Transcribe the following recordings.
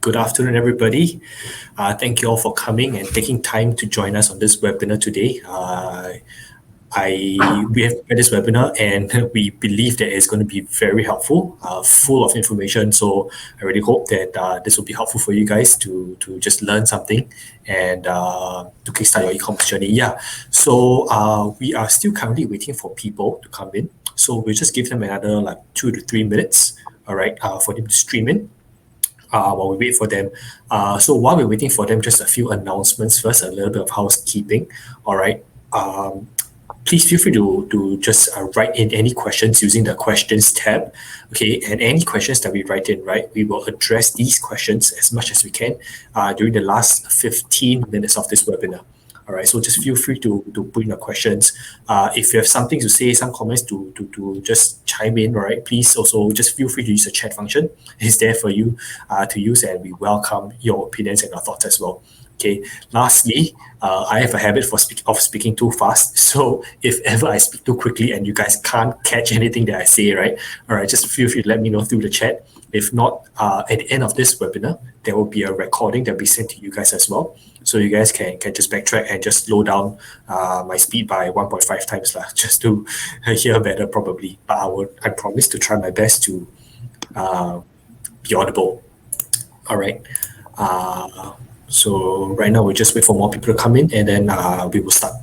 good afternoon, everybody. Thank you all for coming and taking time to join us on this webinar today. We have prepared this webinar and we believe that it's going to be very helpful, full of information. So I really hope that this will be helpful for you guys to just learn something and to kickstart your e-commerce journey. Yeah. So we are still currently waiting for people to come in. So we'll just give them another like 2 to 3 minutes, all right, for them to stream in. While we wait for them. So while we're waiting for them, just a few announcements first, a little bit of housekeeping. All right. Please feel free to just write in any questions using the questions tab. Okay, and any questions that we write in, right, we will address these questions as much as we can during the last 15 minutes of this webinar. All right, so just feel free to put in your questions. If you have something to say, some comments to just chime in, all right, please also just feel free to use the chat function. It's there for you to use, and we welcome your opinions and your thoughts as well. Okay, lastly, I have a habit of speaking too fast. So if ever I speak too quickly and you guys can't catch anything that I say, right, all right, just feel free to let me know through the chat. If not, at the end of this webinar, there will be a recording that will be sent to you guys as well. So you guys can just backtrack and just slow down my speed by 1.5 times just to hear better probably. But I promise to try my best to be audible. All right. So right now we'll just wait for more people to come in and then we will start.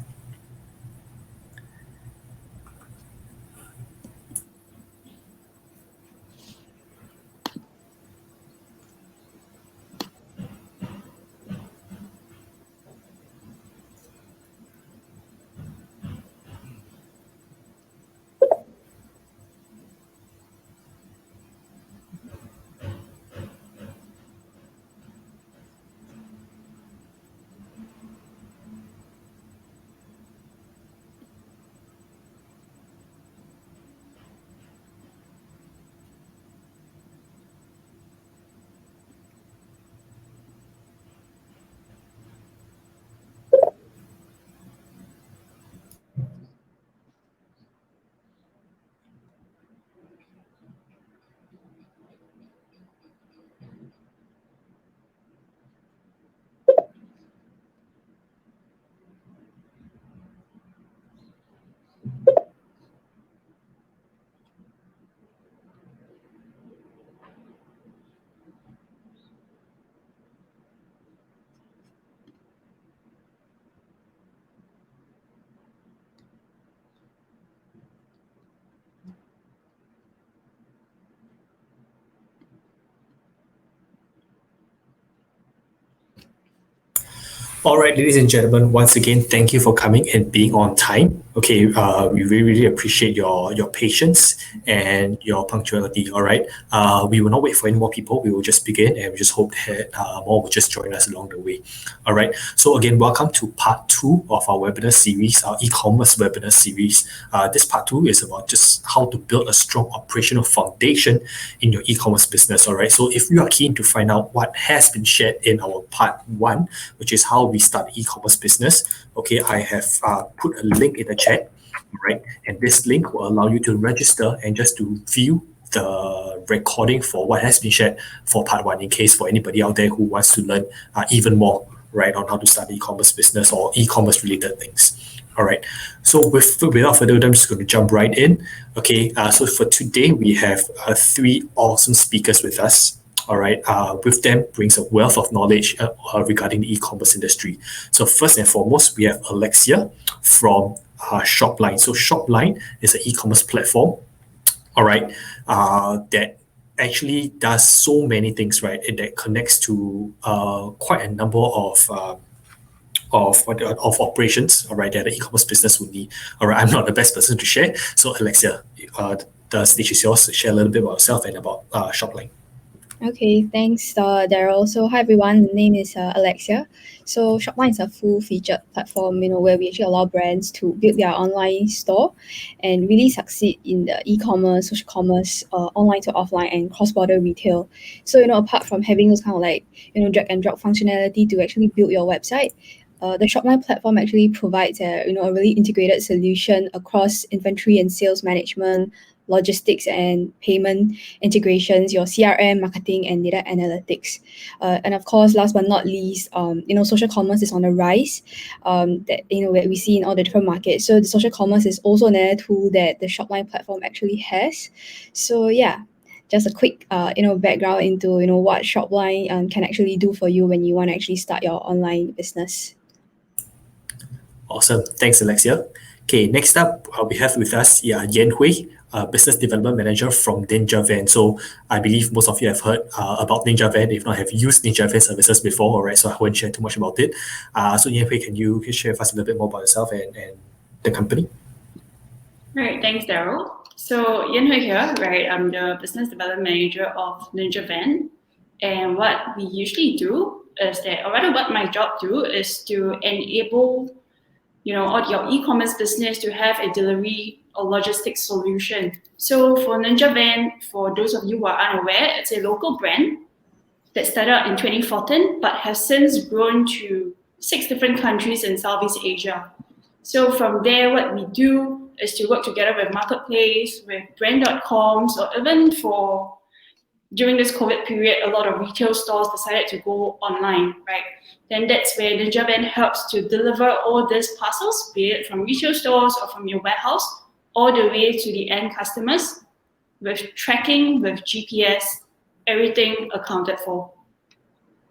All right, ladies and gentlemen, once again, thank you for coming and being on time. Okay, we really appreciate your patience and your punctuality. All right, we will not wait for any more people. We will just begin, and we just hope that more will just join us along the way. All right. So again, welcome to part 2 of our webinar series, our e-commerce webinar series. This part 2 is about just how to build a strong operational foundation in your e-commerce business. All right. So if you are keen to find out what has been shared in our part 1, which is how we start e-commerce business, okay, I have put a link in the chat, right? And this link will allow you to register and just to view the recording for what has been shared for part 1, in case for anybody out there who wants to learn even more, right, on how to start e-commerce business or e-commerce related things. All right. So without further ado, I'm just going to jump right in. Okay. So for today, we have 3 awesome speakers with us. All right, with them brings a wealth of knowledge regarding the e-commerce industry. So first and foremost, we have Alexia from Shopline. So Shopline is an e-commerce platform, all right, that actually does so many things, right, and that connects to quite a number of operations, all right, that the e-commerce business would need. All right, I'm not the best person to share. So Alexia, the stage is yours to share a little bit about yourself and about Shopline. Okay, thanks, Daryl. So hi everyone, my name is Alexia. So Shopline is a full-featured platform, where we actually allow brands to build their online store and really succeed in the e-commerce, social commerce, online to offline, and cross-border retail. So apart from having those kind of like drag and drop functionality to actually build your website, the Shopline platform actually provides a really integrated solution across inventory and sales management, logistics and payment integrations, your CRM, marketing, and data analytics. And of course, last but not least, social commerce is on the rise. That where we see in all the different markets. So the social commerce is also another tool that the Shopline platform actually has. So yeah, just a quick background into what Shopline can actually do for you when you want to actually start your online business. Awesome. Thanks, Alexia. Okay, next up, we have with us Yan Hui, Business Development Manager from Ninjavan. So I believe most of you have heard about Ninjavan, if not have used Ninjavan services before, all right? So I won't share too much about it. So Yan Hui, can you share with us a little bit more about yourself and the company? Right, thanks, Daryl. So Yan Hui here, right? I'm the Business Development Manager of Ninjavan. And what we usually do is that, or rather what my job do is to enable all your e-commerce business to have a delivery or logistics solution. So for Ninjavan, for those of you who are unaware, it's a local brand that started out in 2014, but has since grown to 6 different countries in Southeast Asia. So from there, what we do is to work together with marketplace, with brand.coms, or even during this COVID period, a lot of retail stores decided to go online, right? Then that's where Ninjavan helps to deliver all these parcels, be it from retail stores or from your warehouse, all the way to the end customers with tracking, with GPS, everything accounted for.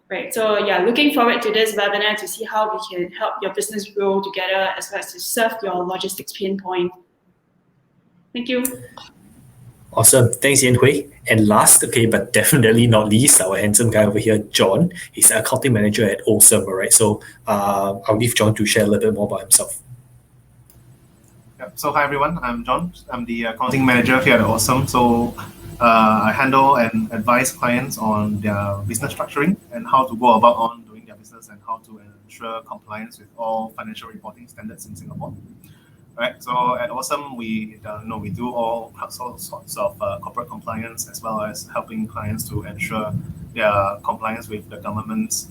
Right, so yeah, looking forward to this webinar to see how we can help your business grow together as well as to serve your logistics pain point. Thank you. Awesome. Thanks, Yan Hui. And last, okay, but definitely not least, our handsome guy over here, John. He's an accounting manager at Osome, right? So I'll leave John to share a little bit more about himself. Yep. So hi, everyone. I'm John. I'm the accounting manager here at Osome. So I handle and advise clients on their business structuring and how to go about on doing their business and how to ensure compliance with all financial reporting standards in Singapore. Right, so at Osome, we do all sorts of corporate compliance as well as helping clients to ensure their compliance with the governments,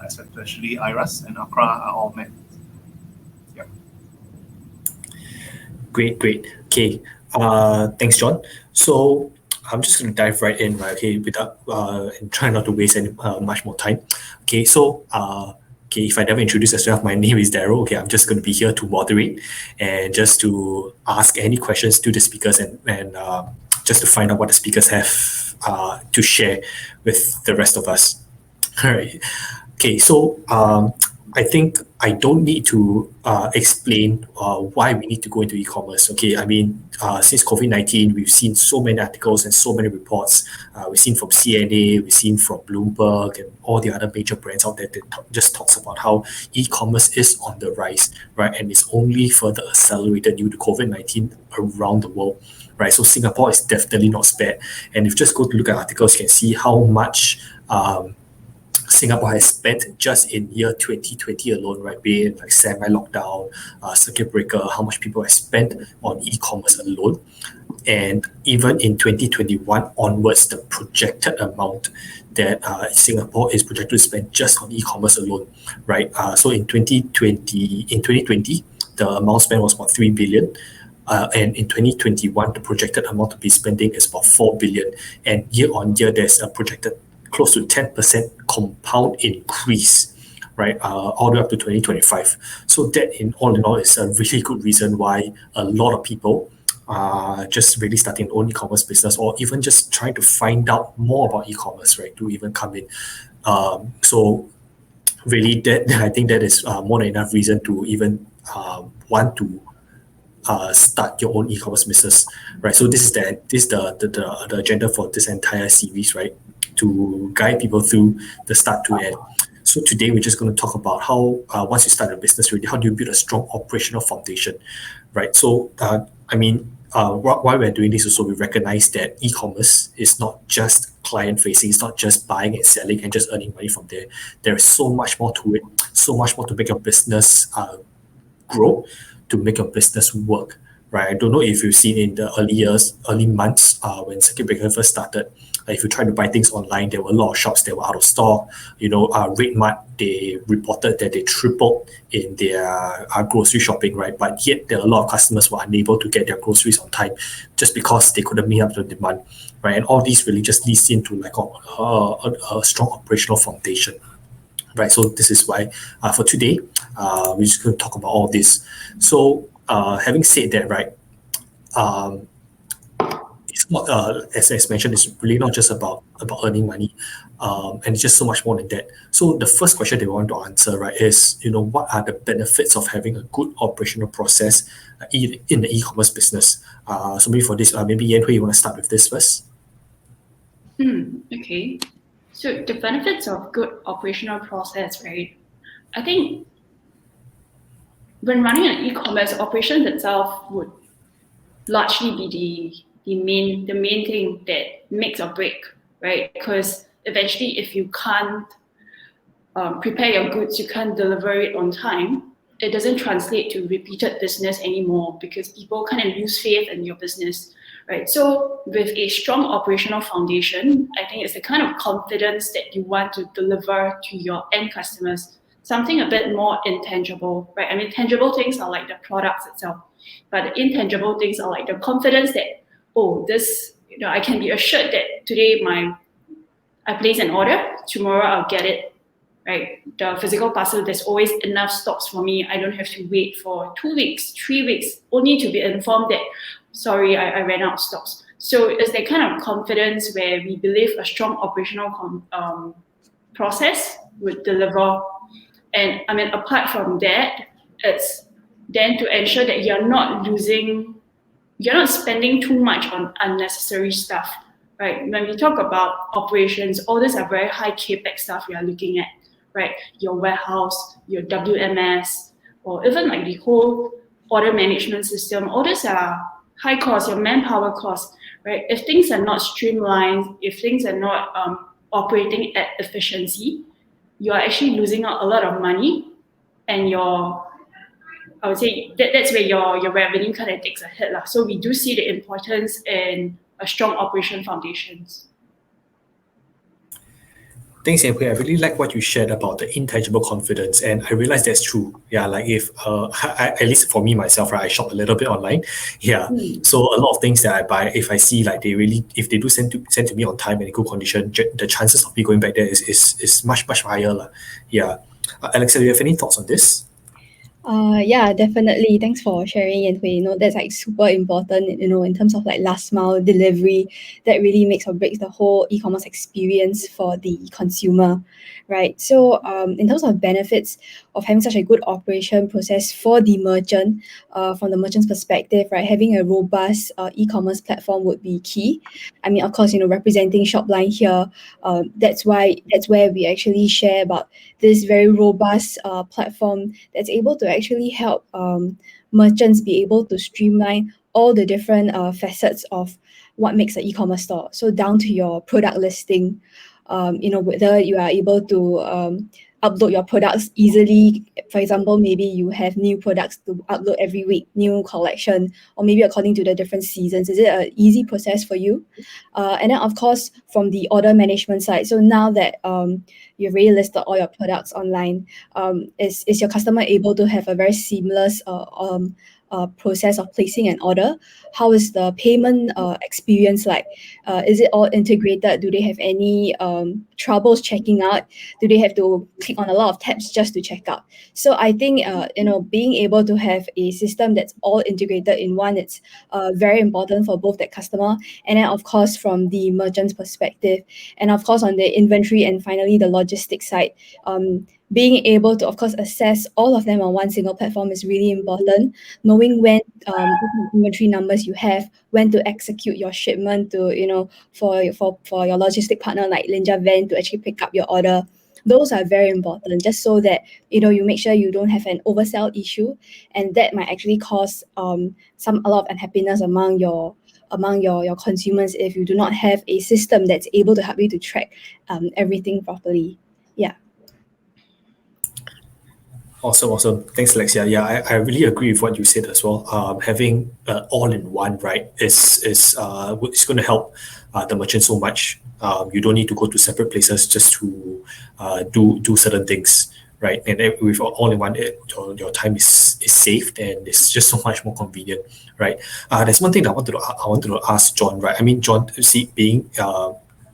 especially IRAS and ACRA, are all met. Yeah. Great. Okay, thanks, John. So I'm just going to dive right in, right? Okay, without and try not to waste any much more time. Okay, so if I never introduce myself, my name is Daryl. Okay, I'm just going to be here to moderate and just to ask any questions to the speakers and just to find out what the speakers have to share with the rest of us. All right. Okay, so I think I don't need to explain why we need to go into e-commerce. Okay, I mean, since COVID-19, we've seen so many articles and so many reports. We've seen from CNA, we've seen from Bloomberg and all the other major brands out there that just talks about how e-commerce is on the rise, right? And it's only further accelerated due to COVID-19 around the world, right? So Singapore is definitely not spared. And if you just go to look at articles, you can see how much Singapore has spent just in year 2020 alone, right? Be it like semi-lockdown, circuit breaker, how much people have spent on e-commerce alone. And even in 2021 onwards, the projected amount that Singapore is projected to spend just on e-commerce alone, right? So in 2020, the amount spent was about 3 billion. And in 2021, the projected amount to be spending is about 4 billion. And year on year, there's a projected close to 10% compound increase, right, all the way up to 2025. So that in all is a really good reason why a lot of people are just really starting their own e-commerce business or even just trying to find out more about e-commerce, right, to even come in. So really, that I think that is more than enough reason to even want to start your own e-commerce business, right? So this is the agenda for this entire series, right? To guide people through the start to end. So today we're just going to talk about how once you start a business, really, how do you build a strong operational foundation, right? So while we're doing this, also we recognize that e-commerce is not just client-facing. It's not just buying and selling and just earning money from there. There is so much more to it. So much more to make your business grow, to make your business work, right? I don't know if you've seen in the early months when circuit breaker first started, Like if you try to buy things online, there were a lot of shops that were out of stock. RedMart, they reported that they tripled in their grocery shopping, right? But yet there are a lot of customers who are unable to get their groceries on time just because they couldn't meet up to the demand, right? And all these really just leads into like a strong operational foundation. Right, so this is why for today, we're just going to talk about all this. So, having said that, right, it's not as mentioned, it's really not just about earning money, and it's just so much more than that. So, the first question they want to answer, right, is what are the benefits of having a good operational process in the e-commerce business? So, maybe for this, maybe Yan Hui, you want to start with this first? Okay. So the benefits of good operational process, right? I think when running an e-commerce, operations itself would largely be the main thing that makes or break, right? Because eventually, if you can't prepare your goods, you can't deliver it on time, it doesn't translate to repeated business anymore because people kind of lose faith in your business. Right. So with a strong operational foundation, I think it's the kind of confidence that you want to deliver to your end customers, something a bit more intangible, right? I mean, tangible things are like the products itself, but the intangible things are like the confidence that, this, I can be assured that today I place an order, tomorrow I'll get it, right? The physical parcel, there's always enough stocks for me. I don't have to wait for 2 weeks, 3 weeks, only to be informed that, sorry, I ran out of stocks. So it's that kind of confidence where we believe a strong operational process would deliver. And I mean, apart from that, it's then to ensure that you're not spending too much on unnecessary stuff, right? When we talk about operations, all these are very high capex stuff we are looking at, right? Your warehouse, your WMS, or even like the whole order management system, all these are high cost, your manpower cost, right? If things are not streamlined, if things are not operating at efficiency, you are actually losing out a lot of money, and I would say that's where your revenue kind of takes a hit. So we do see the importance in a strong operation foundations. Thanks, Yan Hui. I really like what you shared about the intangible confidence, and I realize that's true. Yeah, like if at least for me myself, right, I shop a little bit online. Yeah, so a lot of things that I buy, if I see like if they do send to me on time and in good condition, the chances of me going back there is much higher. Yeah, Alexa, do you have any thoughts on this? Yeah, definitely. Thanks for sharing, Yan Hui. That's like super important, in terms of like last mile delivery, that really makes or breaks the whole e-commerce experience for the consumer, right? So in terms of benefits of having such a good operation process for the merchant, from the merchant's perspective, right, having a robust e-commerce platform would be key. I mean, of course, representing Shopline here, that's where we actually share about this very robust platform that's able to actually help merchants be able to streamline all the different facets of what makes an e-commerce store. So down to your product listing, whether you are able to upload your products easily. For example, maybe you have new products to upload every week, new collection, or maybe according to the different seasons. Is it an easy process for you? And then, of course, from the order management side. So now that you've already listed all your products online, is your customer able to have a very seamless process of placing an order? How is the payment experience like? Is it all integrated? Do they have any troubles checking out? Do they have to click on a lot of tabs just to check out? So I think being able to have a system that's all integrated in one, it's very important for both the customer and then of course from the merchant's perspective, and of course on the inventory and finally the logistics side. Being able to, of course, assess all of them on one single platform is really important. Knowing when inventory numbers you have, when to execute your shipment to, for your logistic partner like Ninjavan to actually pick up your order. Those are very important, just so that you make sure you don't have an oversell issue, and that might actually cause a lot of unhappiness among your consumers if you do not have a system that's able to help you to track everything properly. Yeah. Awesome. Thanks, Alexia. Yeah, I really agree with what you said as well. Having all in one, right, is going to help the merchant so much. You don't need to go to separate places just to do certain things, right? And then with all in one, your time is saved, and it's just so much more convenient, right? There's one thing that I wanted to ask John, right? I mean, John, see, being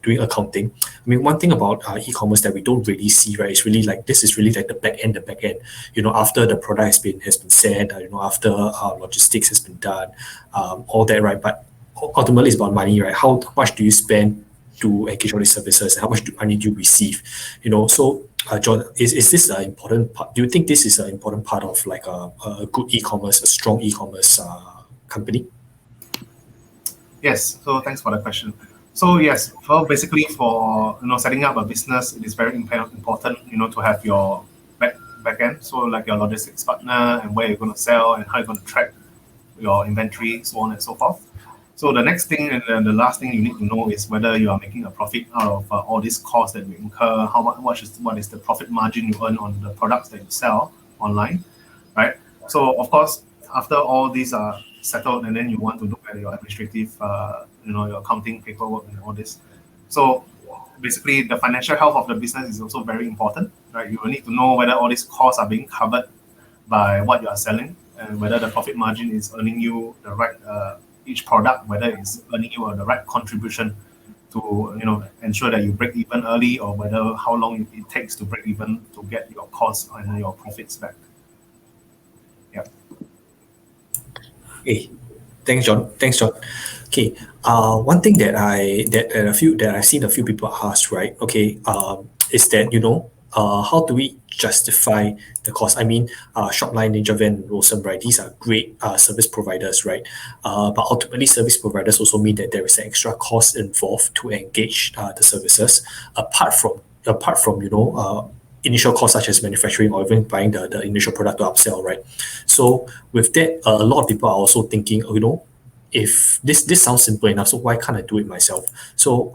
doing accounting, I mean, one thing about e-commerce that we don't really see, right, is really like this is really like the back end. After the product has been sent, after logistics has been done, all that, right? But ultimately, it's about money, right? How much do you spend to engage all these services, and how much money do you receive? So John, is this an important part? Do you think this is an important part of like a good e-commerce, a strong e-commerce company? Yes. So thanks for the question. So yes, basically for setting up a business, it is very important to have your back end. So like your logistics partner and where you're going to sell and how you're going to track your inventory, so on and so forth. So the next thing and the last thing you need to know is whether you are making a profit out of all these costs that you incur. What is the profit margin you earn on the products that you sell online, right? So of course, after all these are settled, and then you want to look at your administrative, your accounting paperwork and all this. So basically, the financial health of the business is also very important, right? You will need to know whether all these costs are being covered by what you are selling, and whether the profit margin is earning you the right each product, whether it's earning you the right contribution to ensure that you break even early, or whether how long it takes to break even to get your costs and your profits back. Yeah. Hey, thanks, John. Okay. One thing that I've seen a few people ask, right? Okay. Is that how do we justify the cost? I mean, Shopline, Ninjavan, and Osome, right? These are great service providers, right? But ultimately, service providers also mean that there is an extra cost involved to engage the services, apart from initial costs such as manufacturing or even buying the initial product to upsell, right? So with that, a lot of people are also thinking, if this sounds simple enough, so why can't I do it myself? So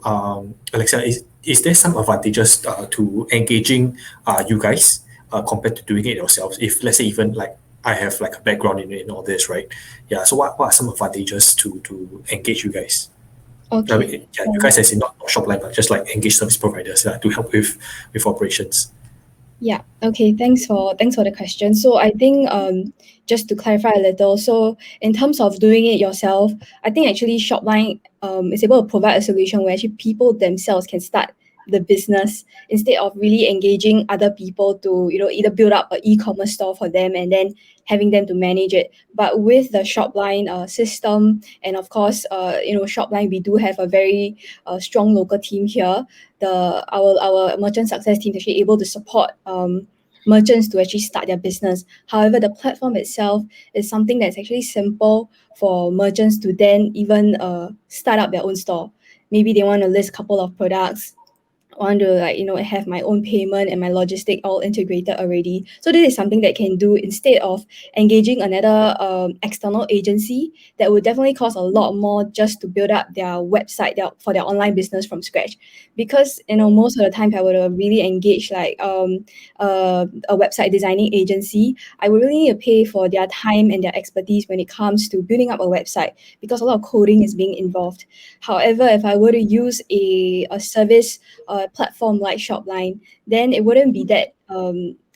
Alexia, is there some advantages to engaging you guys compared to doing it yourselves? If let's say even like I have like a background in all this, right? Yeah. So what are some advantages to engage you guys? Okay. I mean, yeah, you guys as in not Shopline, but just like engage service providers to help with operations. Yeah. Okay. Thanks for the question. So I think just to clarify a little, so in terms of doing it yourself, I think actually Shopline is able to provide a solution where actually people themselves can start the business instead of really engaging other people to either build up an e-commerce store for them and then having them to manage it. But with the Shopline system, and of course Shopline, we do have a very strong local team here. Our merchant success team is actually able to support merchants to actually start their business. However, the platform itself is something that's actually simple for merchants to then even start up their own store. Maybe they want to list a couple of products, want to have my own payment and my logistic all integrated already. So this is something that can do instead of engaging another external agency that would definitely cost a lot more just to build up their website for their online business from scratch. Because most of the time, if I were to really engage like a website designing agency, I would really need to pay for their time and their expertise when it comes to building up a website, because a lot of coding is being involved. However, if I were to use a service platform like Shopline, then it wouldn't be that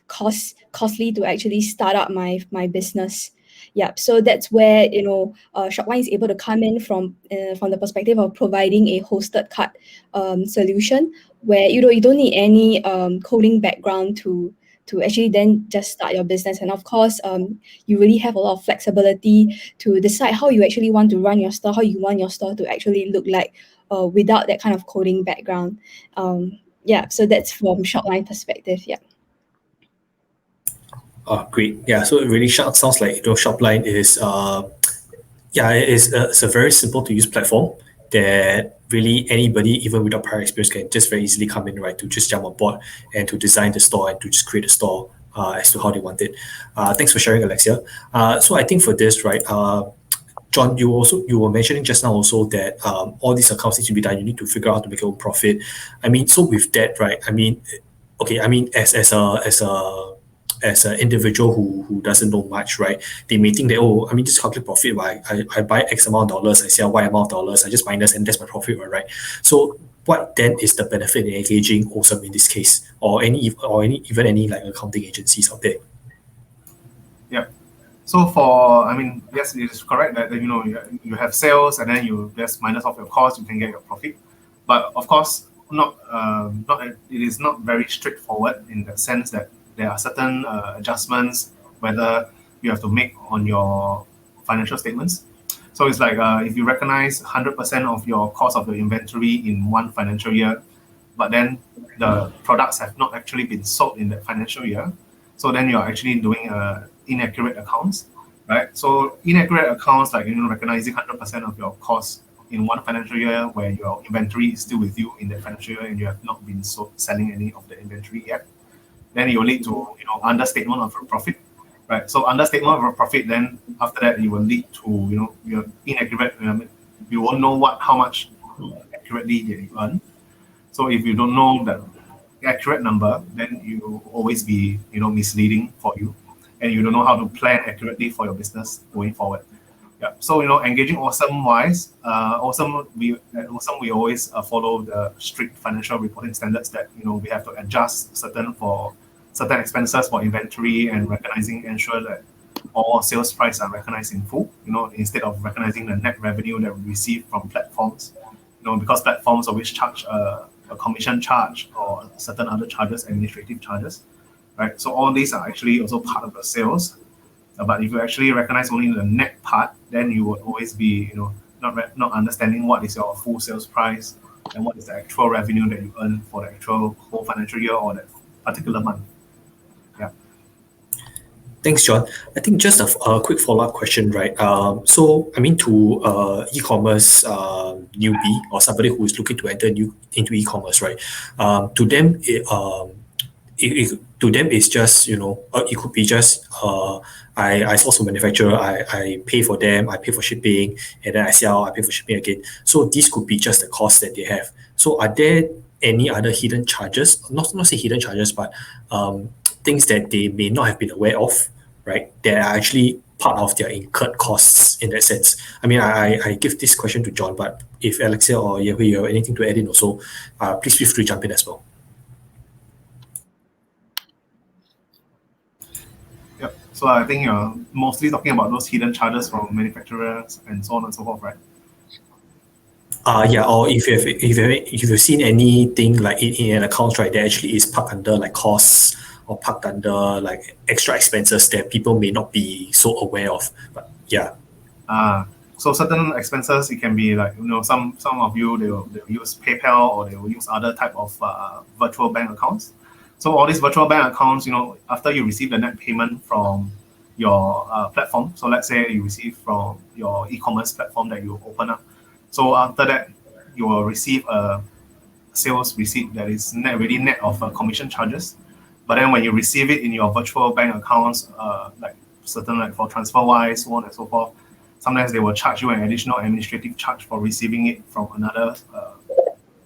costly to actually start up my business. Yeah, so that's where Shopline is able to come in from the perspective of providing a hosted cart solution where you don't need any coding background to actually then just start your business. And of course, you really have a lot of flexibility to decide how you actually want to run your store, how you want your store to actually look like without that kind of coding background. Yeah, so that's from Shopline perspective. Yeah. Oh, great. Yeah, so it really sounds like Shopline is it's a very simple to use platform that really anybody, even without prior experience, can just very easily come in, right, to just jump on board and to design the store and to just create a store as to how they want it. Thanks for sharing, Alexia. So I think for this, right, John, you were mentioning just now also that all these accounts need to be done. You need to figure out how to make your own profit. I mean, so with that, right? I mean, okay. I mean, as an individual who doesn't know much, right? They may think that just calculate profit. I buy X amount of dollars, I sell Y amount of dollars, I just minus, and that's my profit, right? So what then is the benefit in engaging Osome in this case, or even any like accounting agencies out there? Yeah. So for, yes, it is correct that you have sales and then you just minus off your cost, you can get your profit. But of course, it is not very straightforward in the sense that there are certain adjustments whether you have to make on your financial statements. So it's like if you recognize 100% of your cost of the inventory in one financial year, but then the products have not actually been sold in that financial year, so then you're actually doing inaccurate accounts, right? So inaccurate accounts, like recognizing 100% of your costs in one financial year where your inventory is still with you in that financial year and you have not been selling any of the inventory yet, then it will lead to understatement of a profit, right? So understatement of a profit, then after that it will lead to your inaccurate. You won't know how much accurately you earn. So if you don't know the accurate number, then you will always be misleading for you, and you don't know how to plan accurately for your business going forward. Yeah. So engaging Osome wise, we always follow the strict financial reporting standards that we have to adjust certain expenses for inventory and ensure that all sales price are recognized in full. Instead of recognizing the net revenue that we receive from platforms, because platforms always charge a commission charge or certain other charges, administrative charges, right? So all these are actually also part of the sales. But if you actually recognize only the net part, then you would always be, not understanding what is your full sales price and what is the actual revenue that you earn for the actual whole financial year or that particular month. Yeah. Thanks, John. I think just a quick follow-up question, right? To e-commerce newbie or somebody who is looking to enter into e-commerce, right? To them, it's just it could be just I source a manufacturer, I pay for them, I pay for shipping, and then I sell, I pay for shipping again. So this could be just the cost that they have. So are there any other hidden charges? Not say hidden charges, but things that they may not have been aware of, right? That are actually part of their incurred costs in that sense. I give this question to John, but if Alexia or Yehui, you have anything to add in also, please feel free to jump in as well. Yep. So I think you're mostly talking about those hidden charges from manufacturers and so on and so forth, right? Yeah. Or if you've seen anything like in an account, right, that actually is parked under like costs or parked under like extra expenses that people may not be so aware of. But yeah. So certain expenses, it can be like some of you they'll use PayPal or they will use other type of virtual bank accounts. So all these virtual bank accounts, after you receive the net payment from your platform, so let's say you receive from your e-commerce platform that you open up. So after that, you will receive a sales receipt that is already net of commission charges. But then when you receive it in your virtual bank accounts, like for TransferWise, so on and so forth, sometimes they will charge you an additional administrative charge for receiving it from another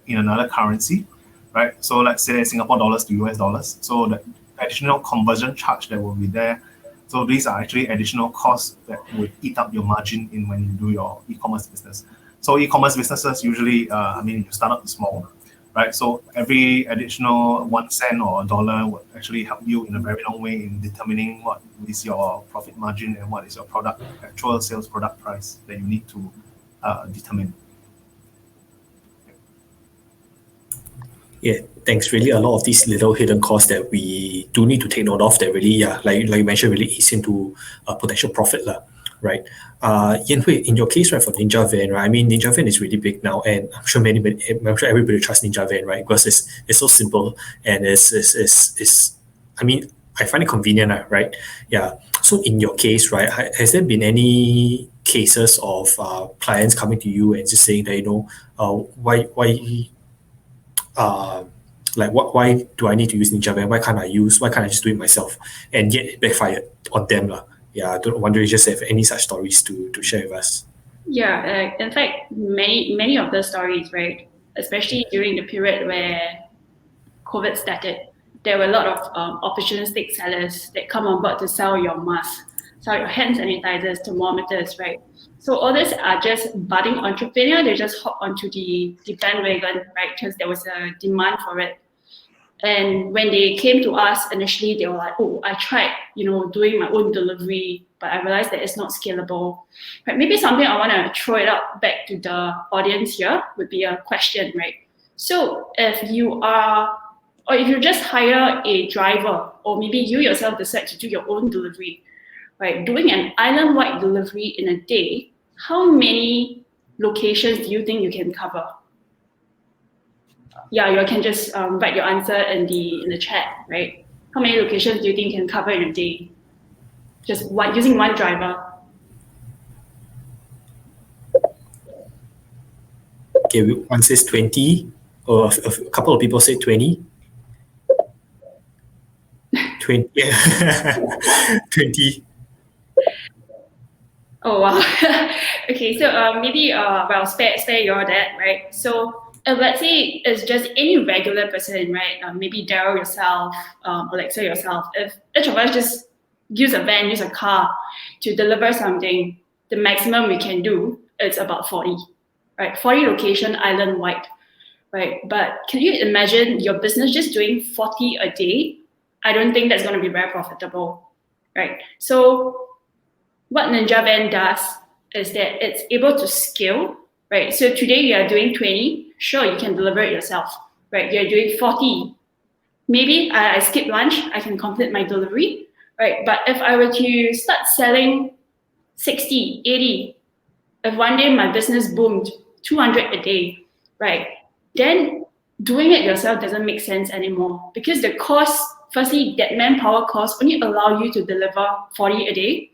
in another currency. Right, so let's say Singapore dollars to US dollars. So the additional conversion charge that will be there. So these are actually additional costs that would eat up your margin when you do your e-commerce business. So e-commerce businesses usually, you start up small, right? So every additional 1 cent or $1 will actually help you in a very long way in determining what is your profit margin and what is your actual sales product price that you need to determine. Yeah, thanks. Really, a lot of these little hidden costs that we do need to take note of that really, like you mentioned, really eats into potential profit, right? Yan-Hui, in your case, right, for Ninjavan, right? Ninjavan is really big now, and I'm sure everybody trusts Ninjavan, right? Because it's so simple and I find it convenient, right? Yeah. So in your case, right, has there been any cases of clients coming to you and just saying that why do I need to use Ninjavan? Why can't I just do it myself? And yet it backfired on them. Yeah, I wonder if you just have any such stories to share with us. Yeah, in fact, many of the stories, right, especially during the period where COVID started, there were a lot of opportunistic sellers that come on board to sell your masks, sell your hand sanitizers, thermometers, right? So all these are just budding entrepreneur. They just hop onto the bandwagon, right? Because there was a demand for it. And when they came to us initially, they were like, "Oh, I tried, doing my own delivery, but I realized that it's not scalable." Right? Maybe something I want to throw it up back to the audience here would be a question, right? So if you just hire a driver, or maybe you yourself decide to do your own delivery, right? Doing an island-wide delivery in a day, how many locations do you think you can cover? Yeah, you can just write your answer in the chat, right? How many locations do you think you can cover in a day? Just using one driver. Okay, one says 20, or a couple of people say 20. 20. 20. Oh wow. Okay, so maybe spare your that, right? So let's say it's just any regular person, right? Maybe Daryl yourself, Alexa yourself. If each of us just use a car to deliver something, the maximum we can do is about 40, right? 40 location island wide, right? But can you imagine your business just doing 40 a day? I don't think that's going to be very profitable, right? So what Ninjavan does is that it's able to scale, right? So today you are doing 20, sure, you can deliver it yourself, right? You're doing 40. Maybe I skip lunch, I can complete my delivery, right? But if I were to start selling 60, 80, if one day my business boomed 200 a day, right? Then doing it yourself doesn't make sense anymore, because the cost, firstly, that manpower cost only allow you to deliver 40 a day,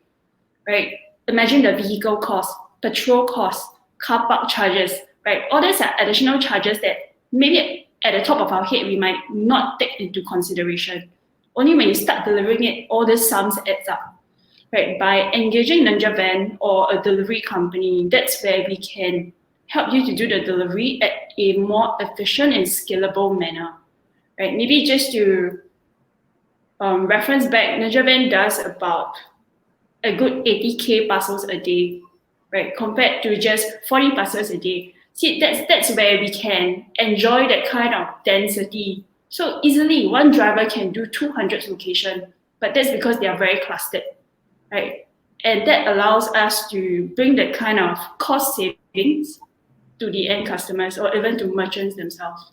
right? Imagine the vehicle cost, petrol cost, car park charges, right? All these are additional charges that maybe at the top of our head we might not take into consideration. Only when you start delivering it, all these sums adds up, right? By engaging Ninjavan or a delivery company, that's where we can help you to do the delivery at a more efficient and scalable manner, right? Maybe just to reference back, Ninjavan does about a good 80K parcels a day, right? Compared to just 40 parcels a day. See, that's where we can enjoy that kind of density. So easily, one driver can do 200 locations, but that's because they are very clustered, right? And that allows us to bring that kind of cost savings to the end customers or even to merchants themselves.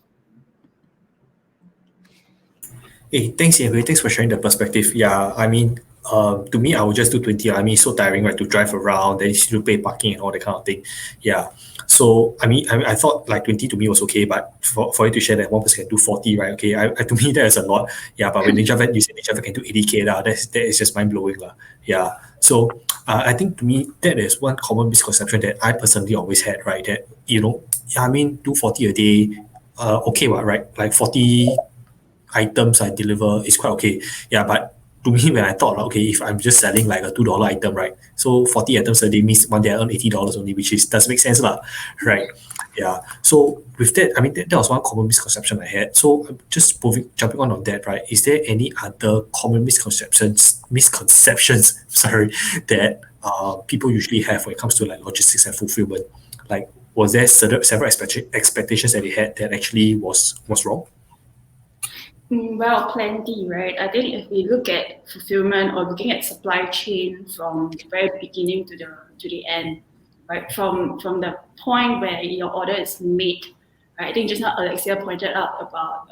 Hey, thanks, Ian. Thanks for sharing the perspective. Yeah, I mean, to me, I would just do 20. I mean, it's so tiring, right, to drive around, then you still pay parking and all that kind of thing. Yeah. So, I thought like 20 to me was okay, but for you to share that one person can do 40, right? Okay, to me, that is a lot. Yeah, but when Ninjavan, you said Ninjavan can do 80K, that is just mind blowing. Yeah. So, I think to me, that is one common misconception that I personally always had, right? That, I mean, do 40 a day, okay, right? Like 40 items I deliver is quite okay. Yeah, but to me, when I thought, okay, if I'm just selling like a $2 item, right? So 40 items a day means one day I earn $80 only, which does make sense, right? Yeah. So with that, I mean, that was one common misconception I had. So just jumping on that, right? Is there any other common misconceptions, sorry, that people usually have when it comes to like logistics and fulfillment? Like, was there several expectations that they had that actually was wrong? Well, plenty, right? I think if we look at fulfillment or looking at supply chain from the very beginning to the end, right? From the point where your order is made, right? I think just now Alexia pointed out about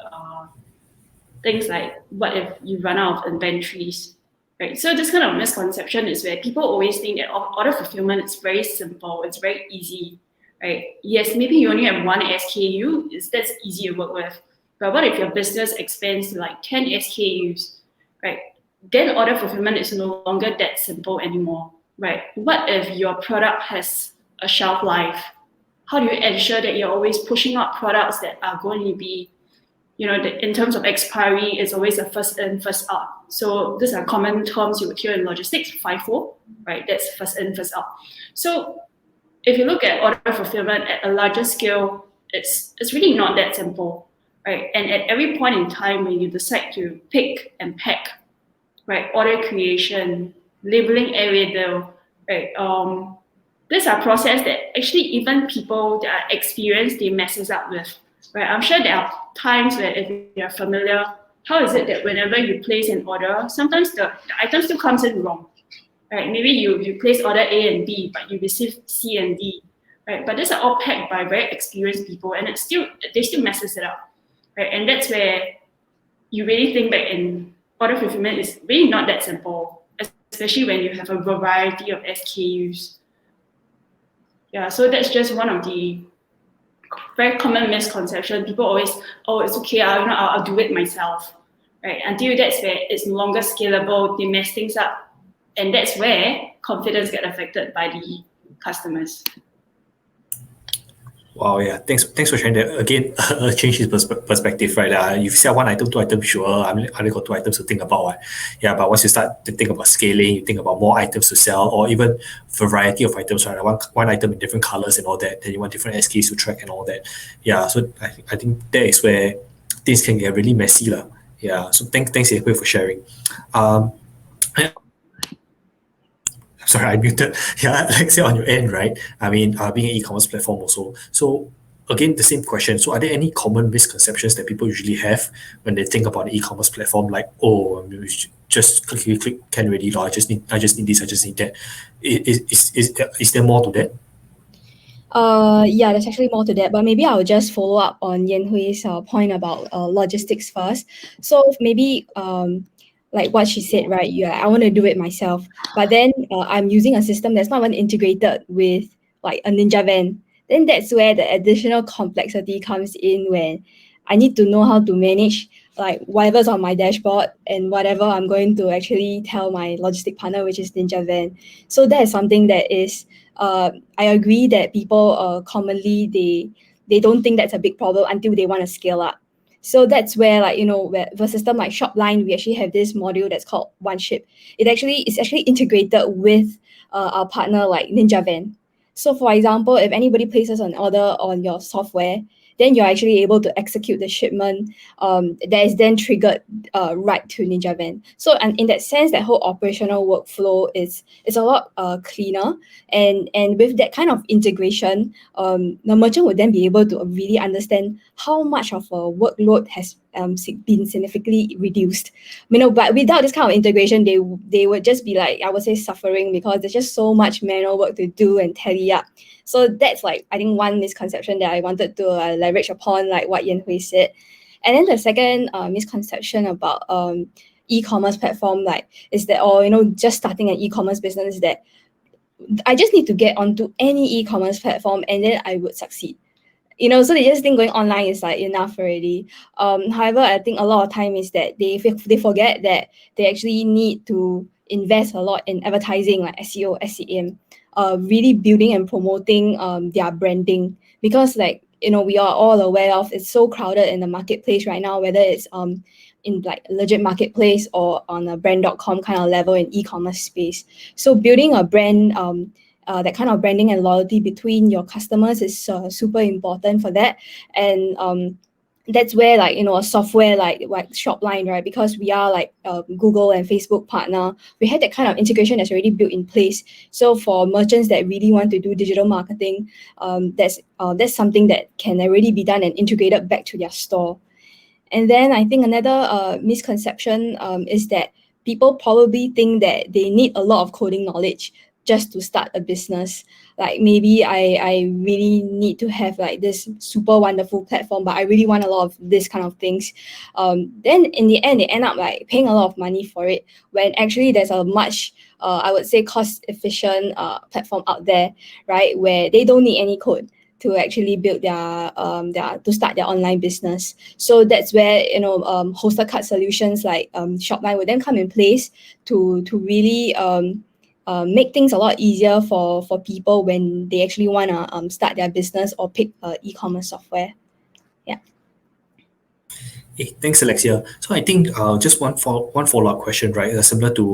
things like what if you run out of inventories, right? So this kind of misconception is where people always think that order fulfillment is very simple, it's very easy, right? Yes, maybe you only have one SKU, that's easy to work with. But what if your business expands to like 10 SKUs, right? Then order fulfillment is no longer that simple anymore, right? What if your product has a shelf life? How do you ensure that you're always pushing out products that are going to be, in terms of expiry, it's always a first in, first out. So these are common terms you would hear in logistics, FIFO, right? That's first in, first out. So if you look at order fulfillment at a larger scale, it's really not that simple. Right. And at every point in time when you decide to pick and pack, right, order creation, labeling area bill, right, These are process that actually even people that are experienced, they messes up with, right? I'm sure there are times where if you're familiar, how is it that whenever you place an order, sometimes the item still comes in wrong, right? Maybe you place order A and B, but you receive C and D, right? But these are all packed by very experienced people, and they still messes it up, right? And that's where you really think back in order fulfillment is really not that simple, especially when you have a variety of SKUs. Yeah, so that's just one of the very common misconception. People always, oh, it's okay, I'll do it myself, right? Until that's where it's no longer scalable, they mess things up, and that's where confidence get affected by the customers. Wow, yeah. Thanks for sharing that. Again, change his perspective, right? You sell one item, two items, sure. I only got two items to think about. Right? Yeah, but once you start to think about scaling, you think about more items to sell, or even variety of items, right? One item in different colors and all that. Then you want different SKUs to track and all that. Yeah, so I think that is where things can get really messy, lah. Yeah. So thanks, Hui, for sharing. Sorry, I muted. Yeah, like say on your end, right? I mean, being an e-commerce platform also. So again, the same question. So are there any common misconceptions that people usually have when they think about an e-commerce platform? Like, oh, I mean, just click, can ready. I just need this, I just need that. Is there more to that? Yeah, there's actually more to that, but maybe I'll just follow up on Yan Hui's point about logistics first. So maybe like what she said, right? Yeah, I want to do it myself, but then I'm using a system that's not even integrated with like a Ninjavan. Then that's where the additional complexity comes in, when I need to know how to manage like whatever's on my dashboard and whatever I'm going to actually tell my logistic partner, which is Ninjavan. So that is something that is I agree that people commonly they don't think that's a big problem until they want to scale up. So that's where, like, where the system like Shopline, we actually have this module that's called One Ship. It's actually integrated with our partner like Ninjavan. So for example, if anybody places an order on your software, then you're actually able to execute the shipment that is then triggered right to Ninjavan. So, and in that sense, that whole operational workflow is a lot cleaner. And with that kind of integration, the merchant would then be able to really understand how much of a workload has been significantly reduced. But without this kind of integration, they would just be like, I would say, suffering, because there's just so much manual work to do and tally up. So that's like, I think, one misconception that I wanted to leverage upon, like what Yan Hui said. And then the second misconception about e-commerce platform, like, is that, just starting an e-commerce business, is that I just need to get onto any e-commerce platform and then I would succeed. So they just think going online is like enough already. However, I think a lot of time is that they forget that they actually need to invest a lot in advertising, like SEO, SEM, really building and promoting their branding, because we are all aware of, it's so crowded in the marketplace right now, whether it's in like legit marketplace or on a brand.com kind of level in e-commerce space. So building a brand, that kind of branding and loyalty between your customers is super important for that. And that's where, a software like Shopline, right? Because we are like Google and Facebook partner, we had that kind of integration that's already built in place. So for merchants that really want to do digital marketing, that's something that can already be done and integrated back to their store. And then I think another misconception is that people probably think that they need a lot of coding knowledge just to start a business. Like, maybe I really need to have like this super wonderful platform, but I really want a lot of this kind of things. Then in the end, they end up like paying a lot of money for it, when actually there's a much, I would say, cost efficient platform out there, right? Where they don't need any code to actually build to start their online business. So that's where hosted cart solutions like Shopline would then come in place to really make things a lot easier for people when they actually want to start their business or pick e-commerce software. Yeah. Hey, thanks, Alexia. So I think just one follow-up question, right? Similar to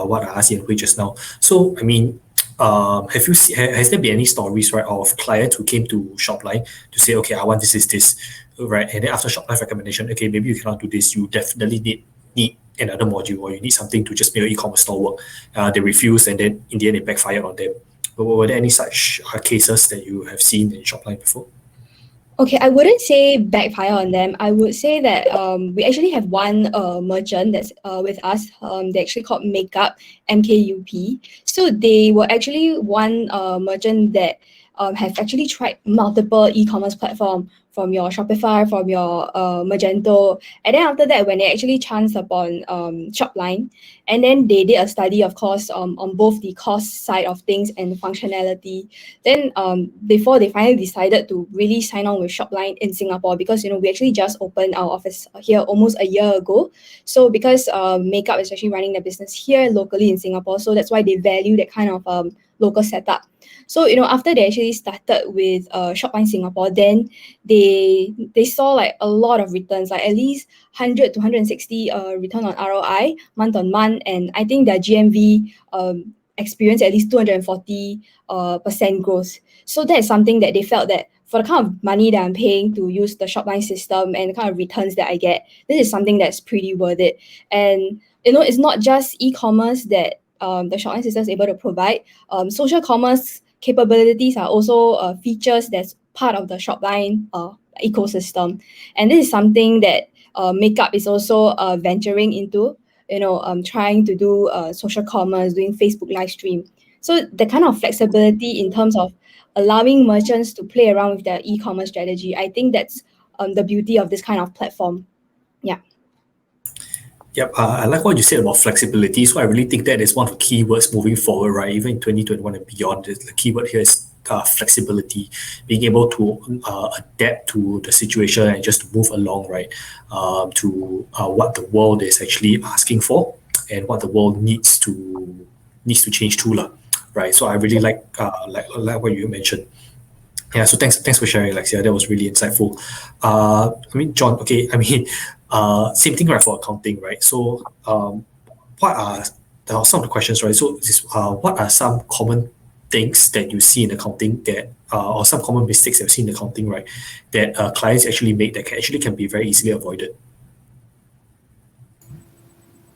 what I asked Yan Hui just now. So I mean, has there been any stories, right, of clients who came to Shopline to say, okay, I want this, right? And then after Shopline's recommendation, okay, maybe you cannot do this. You definitely need another module, or you need something to just make your e-commerce store work. They refuse, and then in the end it backfired on them. Were there any such cases that you have seen in Shopline before? Okay, I wouldn't say backfire on them. I would say that we actually have one merchant that's with us. They actually called Makeup MKUP. So they were actually one merchant that have actually tried multiple e-commerce platform, from your Shopify, from your Magento, and then after that, when they actually chanced upon Shopline, and then they did a study, of course, on both the cost side of things and functionality. Then before they finally decided to really sign on with Shopline in Singapore, because we actually just opened our office here almost a year ago. So because Makeup is actually running the business here locally in Singapore, so that's why they value that kind of local setup. So after they actually started with Shopline Singapore, then they saw like a lot of returns, like at least 100 to 160 return on ROI month on month, and I think their GMV experienced at least 240 percent growth. So that is something that they felt that for the kind of money that I'm paying to use the Shopline system and the kind of returns that I get, this is something that's pretty worth it. And it's not just e-commerce that the Shopline system is able to provide. Social commerce capabilities are also features that's part of the Shopline ecosystem, and this is something that Makeup is also venturing into. Trying to do social commerce, doing Facebook live stream. So the kind of flexibility in terms of allowing merchants to play around with their e-commerce strategy, I think that's the beauty of this kind of platform. Yeah. Yep, I like what you said about flexibility. So I really think that is one of the keywords moving forward, right? Even in 2021 and beyond, the keyword here is flexibility, being able to adapt to the situation and just to move along, right? To what the world is actually asking for and what the world needs to change to, lah, right? So I really like what you mentioned. Yeah, so thanks for sharing, Alexia. That was really insightful. John, okay, same thing, right, for accounting, right? So what are some of the questions, right? So what are some common things that you see in accounting that or some common mistakes that you see in accounting, right, that clients actually make that can be very easily avoided?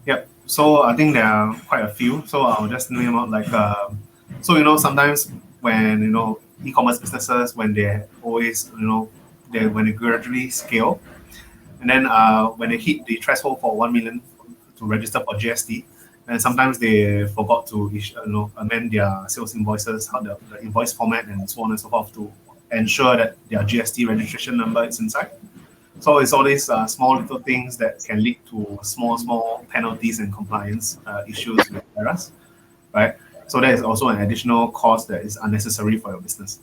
Yep. So I think there are quite a few. So I'll just name out sometimes when e-commerce businesses, when they always when they gradually scale, and then when they hit the threshold for 1 million to register for GST, and sometimes they forgot to amend their sales invoices, how the invoice format and so on and so forth to ensure that their GST registration number is inside. So it's all these small little things that can lead to small penalties and compliance issues with errors, right? So that is also an additional cost that is unnecessary for your business.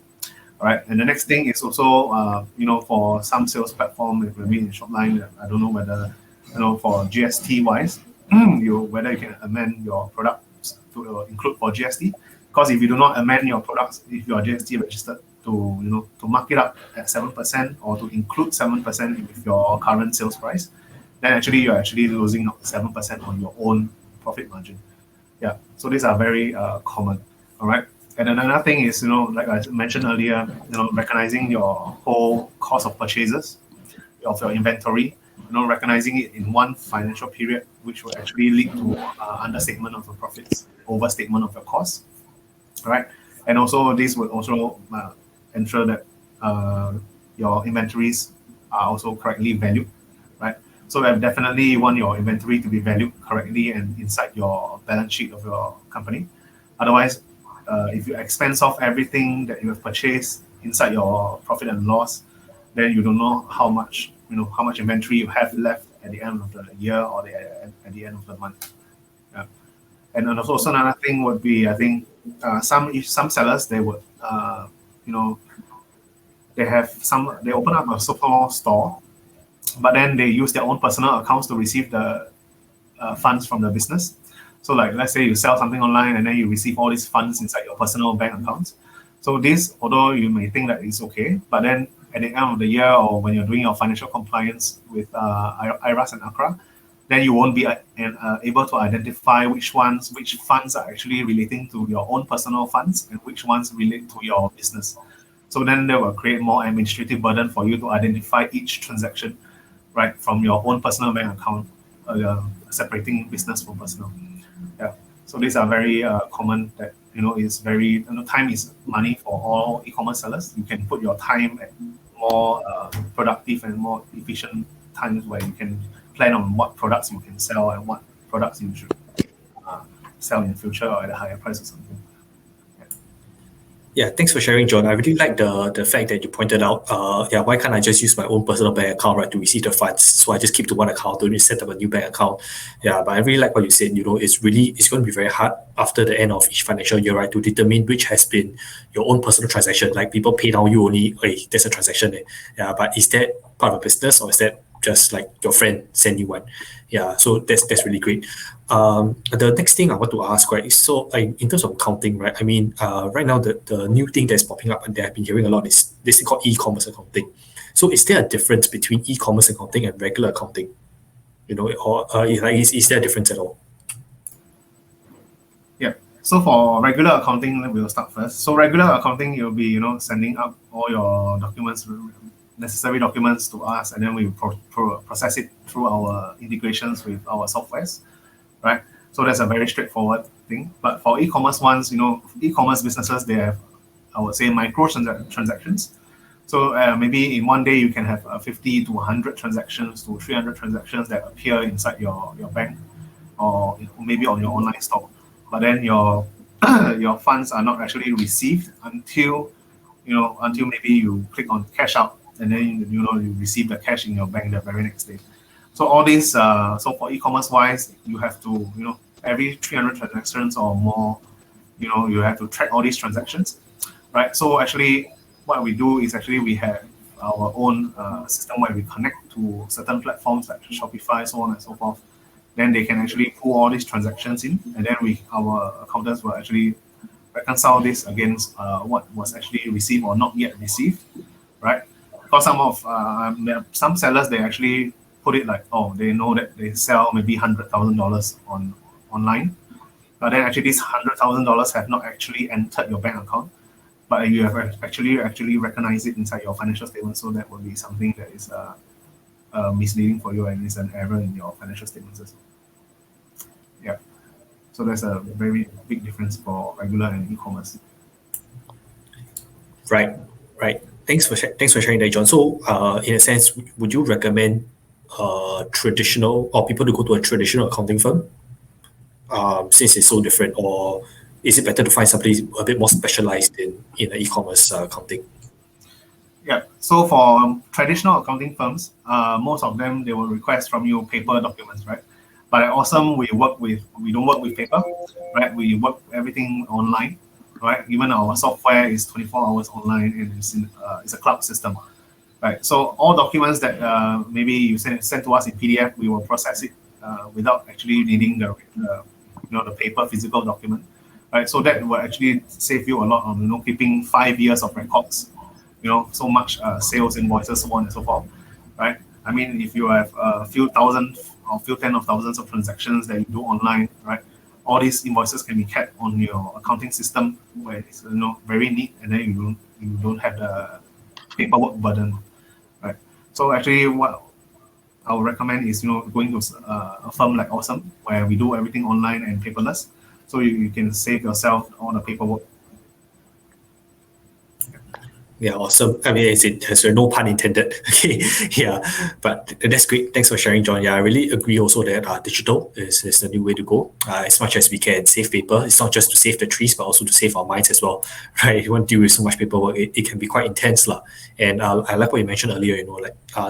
All right. And the next thing is also, for some sales platform, maybe in Shopline, I don't know whether, for GST wise, whether you can amend your products to include for GST. Because if you do not amend your products, if you are GST registered, to mark it up at 7% or to include 7% with your current sales price, then actually you're actually losing 7% on your own profit margin. Yeah. So these are very common. All right. And another thing is, like I mentioned earlier, recognizing your whole cost of purchases of your inventory, recognizing it in one financial period, which will actually lead to understatement of your profits, overstatement of your costs, right? And also this would also ensure that your inventories are also correctly valued, right? So definitely you want your inventory to be valued correctly and inside your balance sheet of your company. Otherwise, if you expense off everything that you have purchased inside your profit and loss, then you don't know how much inventory you have left at the end of the year or at the end of the month. Yeah. And also another thing would be, I think some sellers, they would they open up a small store, but then they use their own personal accounts to receive the funds from the business. So like, let's say you sell something online and then you receive all these funds inside your personal bank accounts. So this, although you may think that it's okay, but then at the end of the year or when you're doing your financial compliance with IRAS and ACRA, then you won't be able to identify which funds are actually relating to your own personal funds and which ones relate to your business. So then they will create more administrative burden for you to identify each transaction, right, from your own personal bank account, separating business from personal. Yeah. So these are very common that is very, time is money for all e-commerce sellers. You can put your time at more productive and more efficient times where you can plan on what products you can sell and what products you should sell in the future or at a higher price or something. Yeah, thanks for sharing, John. I really like the fact that you pointed out, why can't I just use my own personal bank account, right, to receive the funds? So I just keep to one account, don't need to set up a new bank account. Yeah, but I really like what you said, it's going to be very hard after the end of each financial year, right, to determine which has been your own personal transaction. Like people pay now, you only, hey, there's a transaction there. Yeah, but is that part of a business or is that just like your friend send you one? Yeah, so that's really great. The next thing I want to ask, right, is so in terms of accounting, right? I mean, right now the new thing that's popping up and that I've been hearing a lot is this thing called e-commerce accounting. So is there a difference between e-commerce accounting and regular accounting? Or is there a difference at all? Yeah. So for regular accounting, we'll start first. So regular accounting, you'll be sending up all your documents, necessary documents to us, and then we process it through our integrations with our softwares, right? So that's a very straightforward thing. But for e-commerce ones, e-commerce businesses, they have, I would say, micro transactions. So maybe in one day you can have 50 to 100 transactions to 300 transactions that appear inside your bank or maybe on your online store. But then your your funds are not actually received until maybe you click on cash out, and then you receive the cash in your bank the very next day. So all these, so for e-commerce wise, you have to, every 300 transactions or more, you have to track all these transactions, right? So actually, what we do is actually we have our own system where we connect to certain platforms like Shopify, so on and so forth. Then they can actually pull all these transactions in, and then our accountants will actually reconcile this against what was actually received or not yet received, right? Because some sellers, they actually put it like, they know that they sell maybe $100,000 online, but then actually this $100,000 have not actually entered your bank account, but you have actually recognized it inside your financial statement. So that would be something that is misleading for you and is an error in your financial statements as well. Yeah. So that's a very big difference for regular and e-commerce. Right. Thanks for sharing that, John. So, in a sense, would you recommend traditional or people to go to a traditional accounting firm since it's so different, or is it better to find somebody a bit more specialized in e-commerce accounting? Yeah. So for traditional accounting firms, most of them, they will request from you paper documents, right? But at Osome, we don't work with paper, right? We work everything online, right? Even our software is 24 hours online, and it's a cloud system, right? So all documents that maybe you send to us in PDF, we will process it without actually needing the paper physical document, right? So that will actually save you a lot on keeping 5 years of records, so much sales invoices, so on and so forth, right? I mean, if you have a few thousand or few tens of thousands of transactions that you do online, right? All these invoices can be kept on your accounting system where it's very neat, and then you don't have the paperwork burden, right? So actually, what I would recommend is going to a firm like Osome, where we do everything online and paperless, so you can save yourself all the paperwork. Yeah, awesome. I mean, there's no pun intended. Okay, yeah, but that's great. Thanks for sharing, John. Yeah, I really agree also that digital is the new way to go. As much as we can save paper, it's not just to save the trees, but also to save our minds as well, right? If you want to deal with so much paperwork, it can be quite intense, lah. And I like what you mentioned earlier.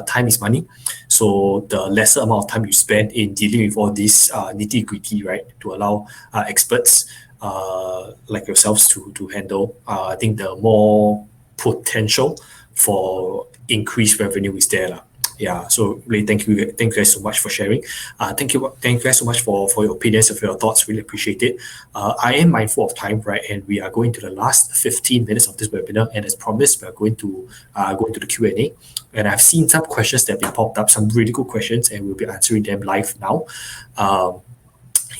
Time is money. So the lesser amount of time you spend in dealing with all these nitty gritty, right, to allow experts like yourselves to handle, I think the more potential for increased revenue is there. Yeah, so really thank you guys so much for sharing. Thank you guys so much for your opinions and for your thoughts. Really appreciate it. I am mindful of time, right? And we are going to the last 15 minutes of this webinar. And as promised, we are going to go into the Q&A. And I've seen some questions that have popped up, some really good questions, and we'll be answering them live now.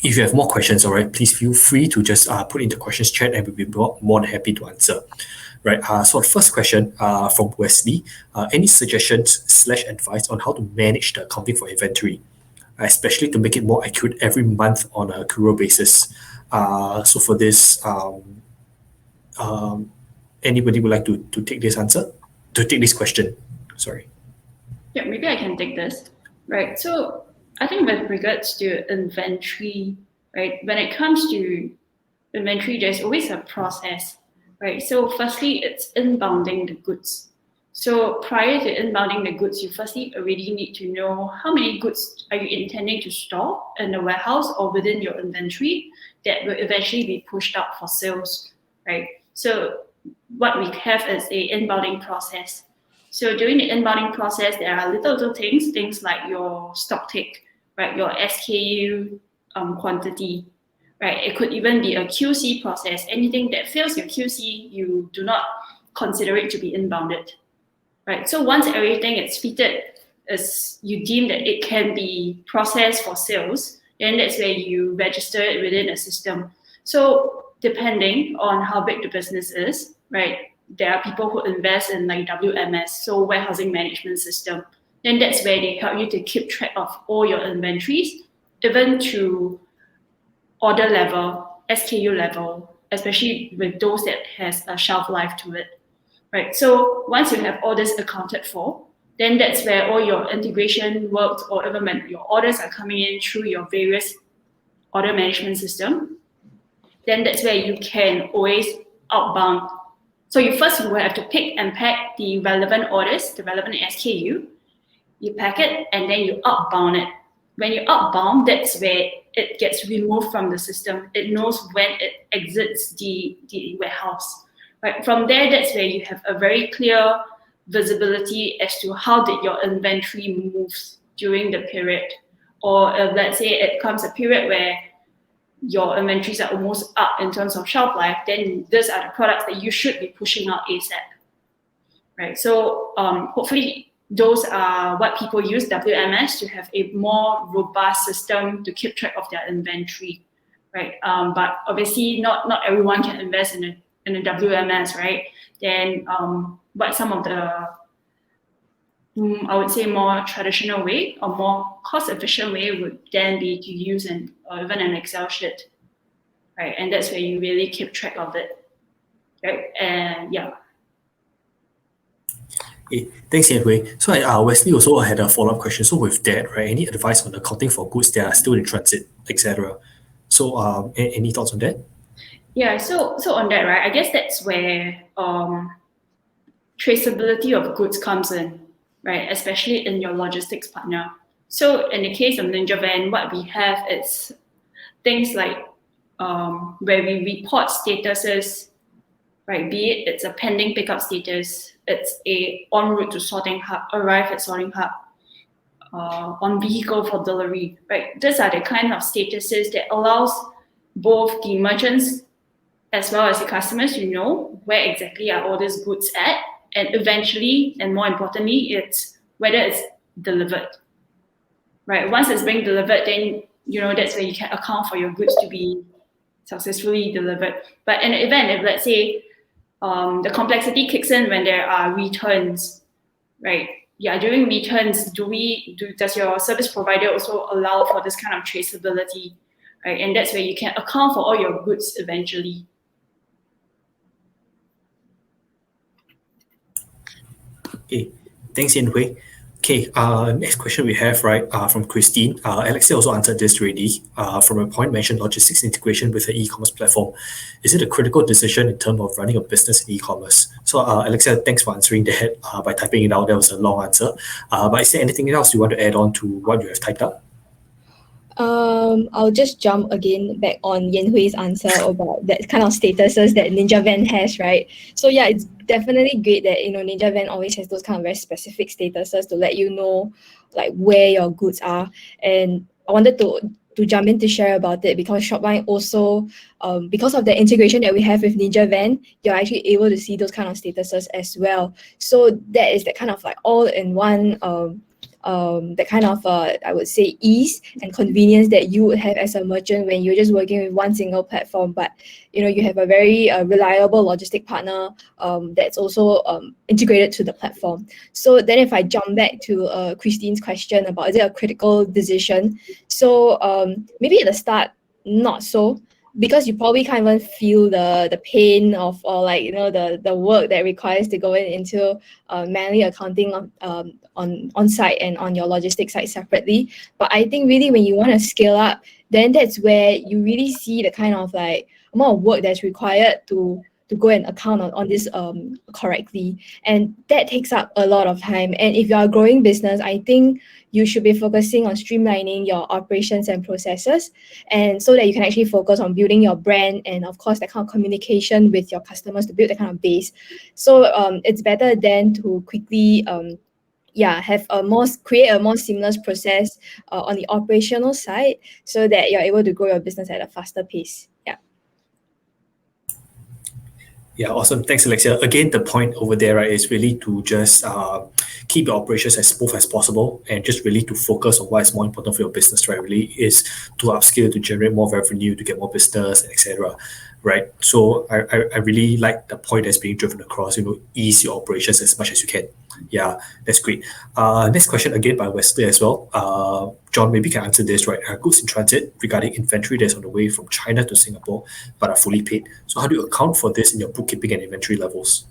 If you have more questions, all right, please feel free to just put in the questions chat, and we'll be more than happy to answer. Right. So the first question from Wesley, any suggestions / advice on how to manage the accounting for inventory? especially to make it more accurate every month on a accrual basis. So for this, anybody would like to take this question? Sorry. Yeah, maybe I can take this. Right. So I think with regards to inventory, right, when it comes to inventory, there's always a process, right? So firstly, it's inbounding the goods. So prior to inbounding the goods, you firstly already need to know how many goods are you intending to store in the warehouse or within your inventory that will eventually be pushed out for sales, right? So what we have is a inbounding process. So during the inbounding process, there are little things like your stock take, right? Your SKU quantity, right? It could even be a QC process. Anything that fails your QC, you do not consider it to be inbounded, right? So once everything is fitted, as you deem that it can be processed for sales, then that's where you register it within a system. So depending on how big the business is, right? There are people who invest in like WMS, so warehousing management system. Then that's where they help you to keep track of all your inventories, even to order level, SKU level, especially with those that has a shelf life to it, right? So once you have all this accounted for, then that's where all your integration works, or even when your orders are coming in through your various order management system, then that's where you can always outbound. So you first will have to pick and pack the relevant orders, the relevant SKU, you pack it, and then you outbound it. When you outbound, that's where it gets removed from the system. It knows when it exits the warehouse. Right? From there, that's where you have a very clear visibility as to how did your inventory moves during the period. Or if, let's say it comes a period where your inventories are almost up in terms of shelf life, then these are the products that you should be pushing out ASAP. Right? So hopefully those are what people use WMS to have a more robust system to keep track of their inventory, right? But obviously not everyone can invest in a WMS, right? Then what some of the I would say more traditional way or more cost efficient way would then be to use even an Excel sheet, right? And that's where you really keep track of it, right? And yeah. Okay, thanks, Yan Hui. So Wesley also had a follow-up question. So with that, right, any advice on accounting for goods that are still in transit, etc.? So any thoughts on that? Yeah, so on that, right, I guess that's where traceability of goods comes in, right, especially in your logistics partner. So in the case of Ninjavan, what we have is things like where we report statuses, right, be it it's a pending pickup status, it's a en route to sorting hub, arrive at sorting hub, on vehicle for delivery, right? These are the kind of statuses that allows both the merchants as well as the customers to know where exactly are all these goods at, and eventually, and more importantly, it's whether it's delivered, right? Once it's being delivered, then that's where you can account for your goods to be successfully delivered. But in the event, if let's say the complexity kicks in when there are returns, right? Yeah, during returns, does your service provider also allow for this kind of traceability, right? And that's where you can account for all your goods eventually. Okay, thanks, Yan Hui. Okay, next question we have, right, from Christine. Alexia also answered this already. From a point mentioned logistics integration with an e-commerce platform. Is it a critical decision in terms of running a business in e-commerce? So Alexia, thanks for answering that by typing it out. That was a long answer. But is there anything else you want to add on to what you have typed up? I'll just jump again back on Yan Hui's answer about that kind of statuses that Ninjavan has, right? So yeah, it's definitely great that Ninjavan always has those kind of very specific statuses to let you know like where your goods are. And I wanted to jump in to share about it because Shopline also, because of the integration that we have with Ninjavan, you're actually able to see those kind of statuses as well. So that is that kind of like all-in-one that kind of I would say ease and convenience that you would have as a merchant when you're just working with one single platform, but you have a very reliable logistic partner that's also integrated to the platform. So then if I jump back to Christine's question about is it a critical decision, so maybe at the start not so, because you probably can't even feel the pain of, or like the work that requires to go into manually accounting on site and on your logistics side separately. But I think really when you want to scale up, then that's where you really see the kind of like amount of work that's required to go and account on this correctly, and that takes up a lot of time. And if you are a growing business, I think you should be focusing on streamlining your operations and processes, and so that you can actually focus on building your brand and of course that kind of communication with your customers to build that kind of base. So it's better than to quickly create a more seamless process on the operational side, so that you're able to grow your business at a faster pace. Yeah, awesome. Thanks, Alexia. Again, the point over there, right, is really to just keep your operations as smooth as possible and just really to focus on what is more important for your business, right? Really is to upscale, to generate more revenue, to get more business, etc. Right. So I really like the point that's being driven across, ease your operations as much as you can. Yeah, that's great. Next question again by Wesley as well. John, maybe you can answer this, right? Goods in transit regarding inventory that's on the way from China to Singapore but are fully paid. So how do you account for this in your bookkeeping and inventory levels?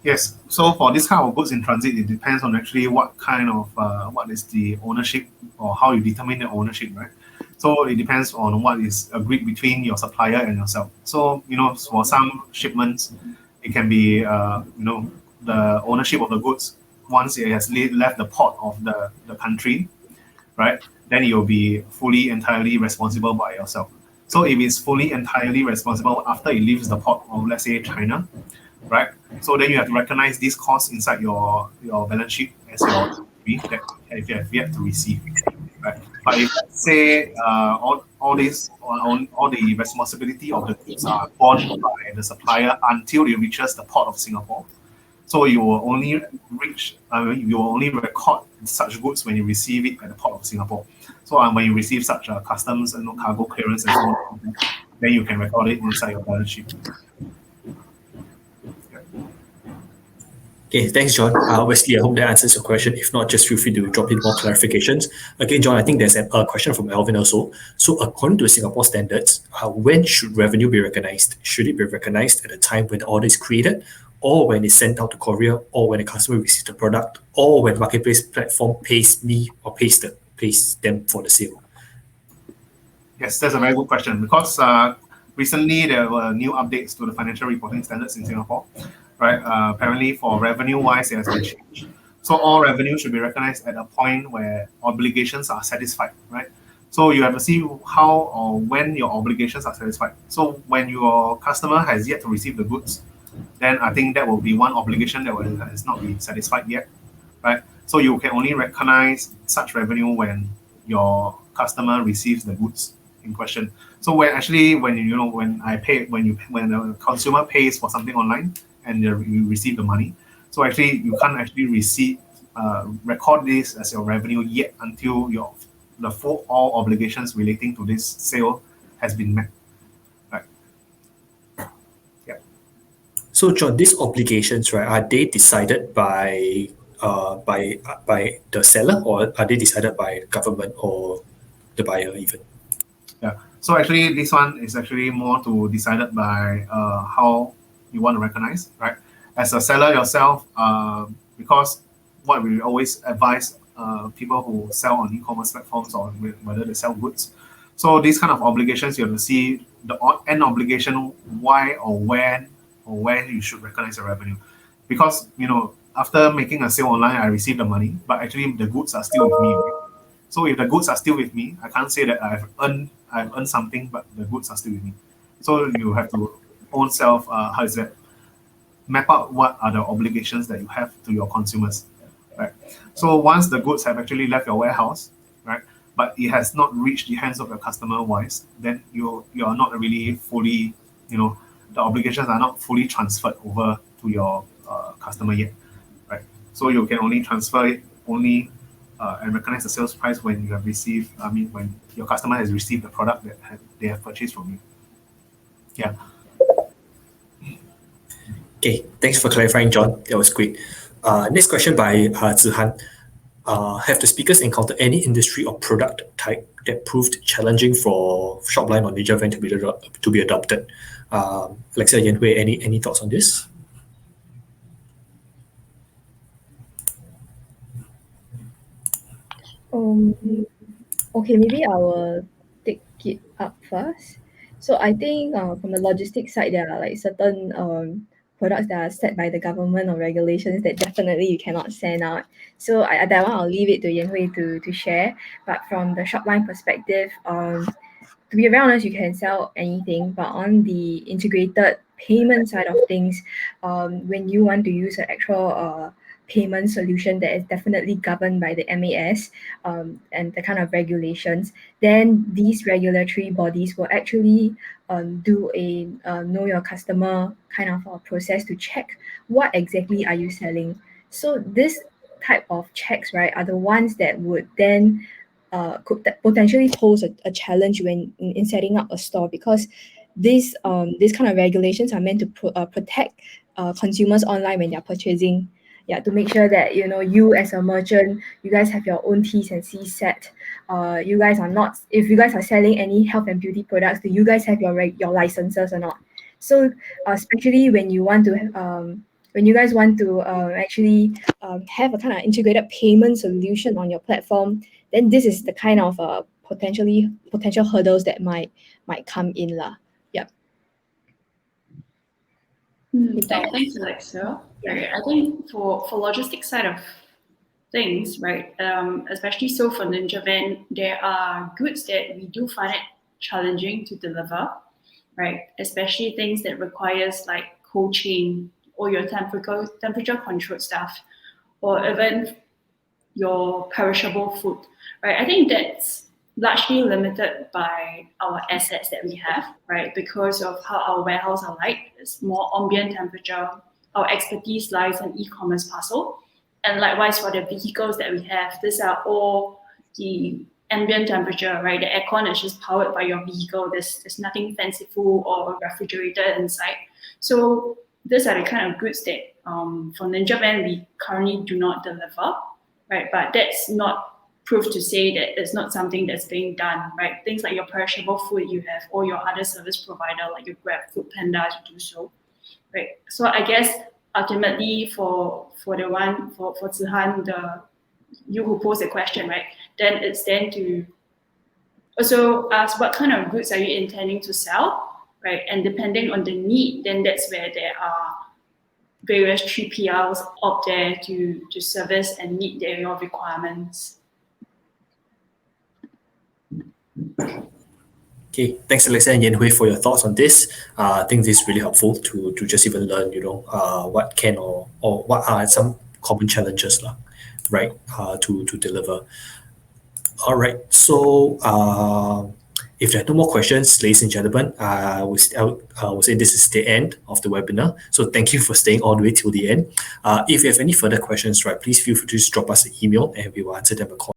Yes. So for this kind of goods in transit, it depends on actually what kind of what is the ownership or how you determine the ownership, right? So it depends on what is agreed between your supplier and yourself. So for some shipments, it can be the ownership of the goods once it has left the port of the country, right? Then you'll be fully entirely responsible by yourself. So if it's fully entirely responsible after it leaves the port of, let's say, China, right? So then you have to recognize these costs inside your balance sheet as your that you have yet to receive, right? But if let's say all the responsibility of the goods are borne by the supplier until it reaches the port of Singapore, so you will only record such goods when you receive it at the port of Singapore. So when you receive such a customs and cargo clearance and so on, then you can record it inside your balance sheet. Okay, thanks, John. Wesley, I hope that answers your question. If not, just feel free to drop in more clarifications. Again, John, I think there's a question from Alvin also. So according to Singapore standards, when should revenue be recognized? Should it be recognized at the time when the order is created, or when it's sent out to courier, or when the customer receives the product, or when marketplace platform pays me or pays them for the sale? Yes, that's a very good question, because recently there were new updates to the financial reporting standards in Singapore. Right, apparently for revenue-wise, it has been changed. So all revenue should be recognized at a point where obligations are satisfied, right? So you have to see how or when your obligations are satisfied. So when your customer has yet to receive the goods, then I think that will be one obligation that has not been satisfied yet, right? So you can only recognize such revenue when your customer receives the goods in question. So when the consumer pays for something online, and you receive the money. So actually, you can't actually record this as your revenue yet until the full all obligations relating to this sale has been met. Right. Yeah. So, John, these obligations, right, are they decided by the seller, or are they decided by government or the buyer even? Yeah. So actually, this one is actually more to decided by how you want to recognize, right? As a seller yourself, because what we always advise people who sell on e-commerce platforms or whether they sell goods. So these kind of obligations, you have to see the end obligation, why or when or where you should recognize the revenue. Because, after making a sale online, I receive the money, but actually the goods are still with me. So if the goods are still with me, I can't say that I've earned something, but the goods are still with me. So you have to own self, map out what are the obligations that you have to your consumers, right? So once the goods have actually left your warehouse, right, but it has not reached the hands of your customer wise, then you are not really fully, the obligations are not fully transferred over to your customer yet, right? So you can only transfer it only and recognize the sales price when you have received, when your customer has received the product that they have purchased from you. Yeah. Okay, thanks for clarifying, John. That was great. Next question by Zihan. Have the speakers encountered any industry or product type that proved challenging for Shopline or Ninjavan to be adopted? Alexia, Yan-Hui, any thoughts on this? Okay, maybe I will take it up first. So I think from the logistics side, there are like certain products that are set by the government or regulations that definitely you cannot send out. So that one I'll leave it to Yan-Hui to share. But from the Shopline perspective, to be very honest, you can sell anything, but on the integrated payment side of things, when you want to use an actual payment solution that is definitely governed by the MAS and the kind of regulations, then these regulatory bodies will actually do a know your customer kind of process to check what exactly are you selling. So this type of checks, right, are the ones that would then could potentially pose a challenge when in setting up a store, because these kind of regulations are meant to protect consumers online when they're purchasing. Yeah, to make sure that you as a merchant, you guys have your own T's and C's set. You guys are not, if you guys are selling any health and beauty products, do you guys have your licenses or not? So especially when you want to when you guys want to actually have a kind of integrated payment solution on your platform, then this is the kind of potential hurdles that might come in lah. Yeah. Thanks, Alexia. Right. I think for logistics side of things, right, especially so for Ninjavan, there are goods that we do find it challenging to deliver, right? Especially things that requires like cold chain or your temperature controlled stuff, or even your perishable food, right? I think that's largely limited by our assets that we have, right? Because of how our warehouse are like, it's more ambient temperature. Our expertise lies in e-commerce parcel. And likewise for the vehicles that we have, these are all the ambient temperature, right? The aircon is just powered by your vehicle. There's nothing fanciful or refrigerated inside. So these are the kind of goods that for Ninjavan we currently do not deliver, right? But that's not proof to say that it's not something that's being done, right? Things like your perishable food you have, or your other service provider like your Grab, Food Panda to do so, right? So I guess ultimately for Zihan, you who posed the question, right? Then it's then to also ask what kind of goods are you intending to sell, right? And depending on the need, then that's where there are various 3PLs out there to service and meet your requirements. Okay, thanks Alexia and Yan-Hui for your thoughts on this. I think this is really helpful to just even learn, what can or what are some common challenges, right, to deliver. All right, so if there are no more questions, ladies and gentlemen, I would say this is the end of the webinar. So thank you for staying all the way till the end. If you have any further questions, right, please feel free to just drop us an email and we will answer them accordingly.